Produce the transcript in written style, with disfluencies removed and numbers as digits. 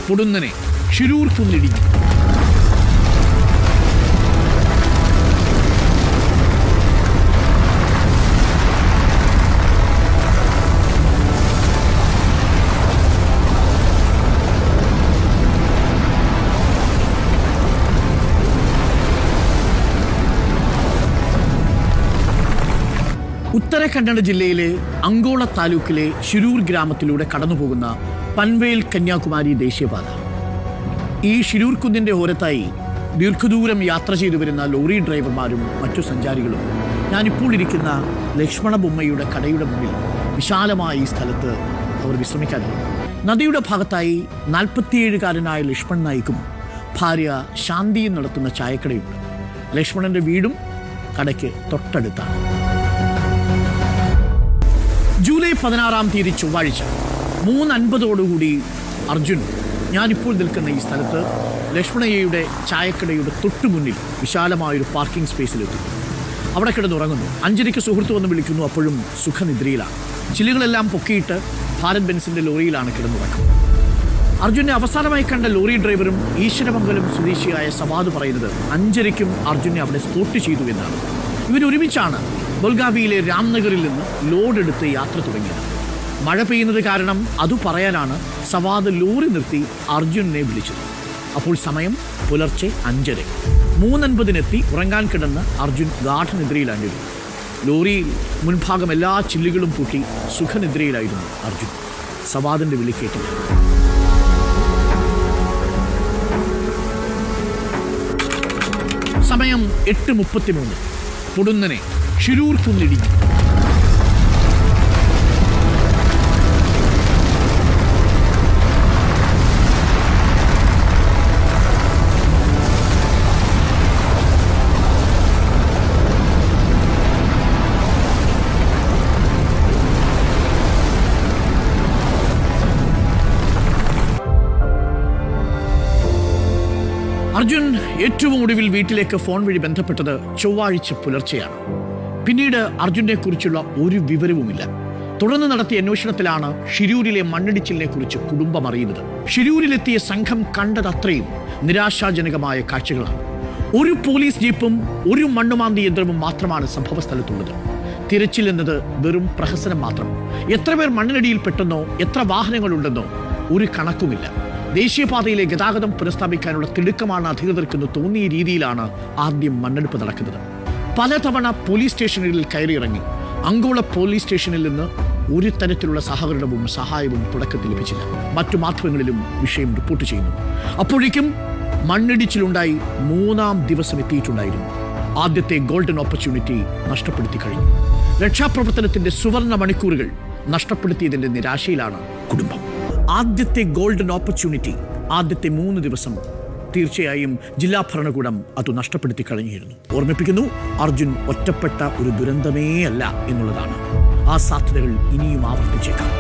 പൊടുന്നനെ ഷിരൂർ കുന്നിടിഞ്ഞു. ഉത്തര കന്നഡ ജില്ലയിലെ അങ്കോള താലൂക്കിലെ ഷിരൂർ ഗ്രാമത്തിലൂടെ കടന്നുപോകുന്ന പൻവേൽ കന്യാകുമാരി ദേശീയപാത. ഈ ഷിരൂർ കുന്നിൻ്റെ ഓരത്തായി ദീർഘദൂരം യാത്ര ചെയ്തു വരുന്ന ലോറി ഡ്രൈവർമാരും മറ്റു സഞ്ചാരികളും ഞാനിപ്പോൾ ഇരിക്കുന്ന ലക്ഷ്മണ ബൊമ്മയുടെ കടയുടെ മുന്നിൽ വിശാലമായ ഈ സ്ഥലത്ത് അവർ വിശ്രമിക്കാനായി. നദിയുടെ ഭാഗത്തായി 47-കാരനായ ലക്ഷ്മൺ നായിക്കും ഭാര്യ ശാന്തിയും നടത്തുന്ന ചായക്കടയുണ്ട്. ലക്ഷ്മണന്റെ വീടും കടയ്ക്ക് തൊട്ടടുത്താണ്. ജൂലൈ 16-ാം തീയതി ചൊവ്വാഴ്ച 3:50 അർജുൻ ഞാനിപ്പോൾ നിൽക്കുന്ന ഈ സ്ഥലത്ത് ലക്ഷ്മണയ്യയുടെ ചായക്കടയുടെ തൊട്ടു മുന്നിൽ വിശാലമായൊരു പാർക്കിംഗ് സ്പേസിലെത്തി. അവിടെ കിടന്നുറങ്ങുന്നു. 5:30 സുഹൃത്ത് വന്ന് വിളിക്കുന്നു. അപ്പോഴും സുഖനിദ്രയിലാണ്. ചില്ലുകളെല്ലാം പൊക്കിയിട്ട് ഭാരത് ബെൻസിന്റെ ലോറിയിലാണ് കിടന്നുറക്കം. അർജുനെ അവസാനമായി കണ്ട ലോറി ഡ്രൈവറും ഈശ്വരമംഗലം സ്വദേശിയായ സവാദ് പറയുന്നത് 5:30-ക്കും അർജുനെ അവിടെ സ്പോട്ട് ചെയ്തു എന്നാണ്. ഇവരൊരുമിച്ചാണ് ബൊൽഗാവിയിലെ രാംനഗറിൽ നിന്ന് ലോഡെടുത്ത് യാത്ര തുടങ്ങിയത്. മഴ പെയ്യുന്നത് കാരണം അതു പറയാനാണ് സവാദ് ലോറി നിർത്തി അർജുനെ വിളിച്ചത്. അപ്പോൾ സമയം പുലർച്ചെ 5:30. 3:50-നെത്തി ഉറങ്ങാൻ കിടന്ന് അർജുൻ ഗാഠനിദ്രയിലാണ്ടിരുന്നു. ലോറിയിൽ മുൻഭാഗം എല്ലാ ചില്ലുകളും പൂട്ടി സുഖനിദ്രയിലായിരുന്നു അർജുൻ. സവാദിന്റെ വിളി കേട്ടില്ല. സമയം 8:33. പൊടുന്നനെ ഷിരൂർ കുന്നിടിഞ്ഞു. അർജുൻ ഏറ്റവും ഒടുവിൽ വീട്ടിലേക്ക് ഫോൺ വഴി ബന്ധപ്പെട്ടത് ചൊവ്വാഴ്ച പുലർച്ചെയാണ്. പിന്നീട് അർജുനെ കുറിച്ചുള്ള ഒരു വിവരവുമില്ല. തുടർന്ന് നടത്തിയ അന്വേഷണത്തിലാണ് ഷിരൂരിലെ മണ്ണിടിച്ചിലിനെ കുറിച്ച് കുടുംബം അറിയുന്നത്. ഷിരൂരിലെത്തിയ സംഘം കണ്ടതത്രയും നിരാശാജനകമായ കാഴ്ചകളാണ്. ഒരു പോലീസ് ജീപ്പും ഒരു മണ്ണുമാന്തി യന്ത്രവും മാത്രമാണ് സംഭവ സ്ഥലത്തുള്ളത്. തിരച്ചിൽ എന്നത് വെറും പ്രഹസനം മാത്രം. എത്ര പേർ മണ്ണിനടിയിൽപ്പെട്ടെന്നോ എത്ര വാഹനങ്ങളുണ്ടെന്നോ ഒരു കണക്കുമില്ല. ദേശീയപാതയിലെ ഗതാഗതം പുനഃസ്ഥാപിക്കാനുള്ള തിടുക്കമാണ് അധികൃതർക്കെന്ന് തോന്നിയ രീതിയിലാണ് ആദ്യം മണ്ണെടുപ്പ് നടക്കുന്നത്. പലതവണ പോലീസ് സ്റ്റേഷനുകളിൽ കയറിയിറങ്ങി. അങ്കോള പോലീസ് സ്റ്റേഷനിൽ നിന്ന് ഒരു തരത്തിലുള്ള സഹകരണവും സഹായവും തുടക്കത്തിൽ ലഭിച്ചില്ല. മറ്റു മാധ്യമങ്ങളിലും വിഷയം റിപ്പോർട്ട് ചെയ്യുന്നു. അപ്പോഴേക്കും മണ്ണിടിച്ചിലുണ്ടായി 3-ാം ദിവസം എത്തിയിട്ടുണ്ടായിരുന്നു. ആദ്യത്തെ ഗോൾഡൻ ഓപ്പർച്യൂണിറ്റി നഷ്ടപ്പെടുത്തി കഴിഞ്ഞു. രക്ഷാപ്രവർത്തനത്തിന്റെ സുവർണ മണിക്കൂറുകൾ നഷ്ടപ്പെടുത്തിയതിന്റെ നിരാശയിലാണ് കുടുംബം. ആദ്യത്തെ ഗോൾഡൻ ഓപ്പർച്യൂണിറ്റി, ആദ്യത്തെ 3 ദിവസം തീർച്ചയായും ജില്ലാ ഭരണകൂടം അത് നഷ്ടപ്പെടുത്തി കഴിഞ്ഞിരുന്നു. ഓർമ്മിപ്പിക്കുന്നു, അർജുൻ ഒറ്റപ്പെട്ട ഒരു ദുരന്തമേ അല്ല എന്നുള്ളതാണ്. ആ സാധ്യതകൾ ഇനിയും ആവർത്തിച്ചേക്കാം.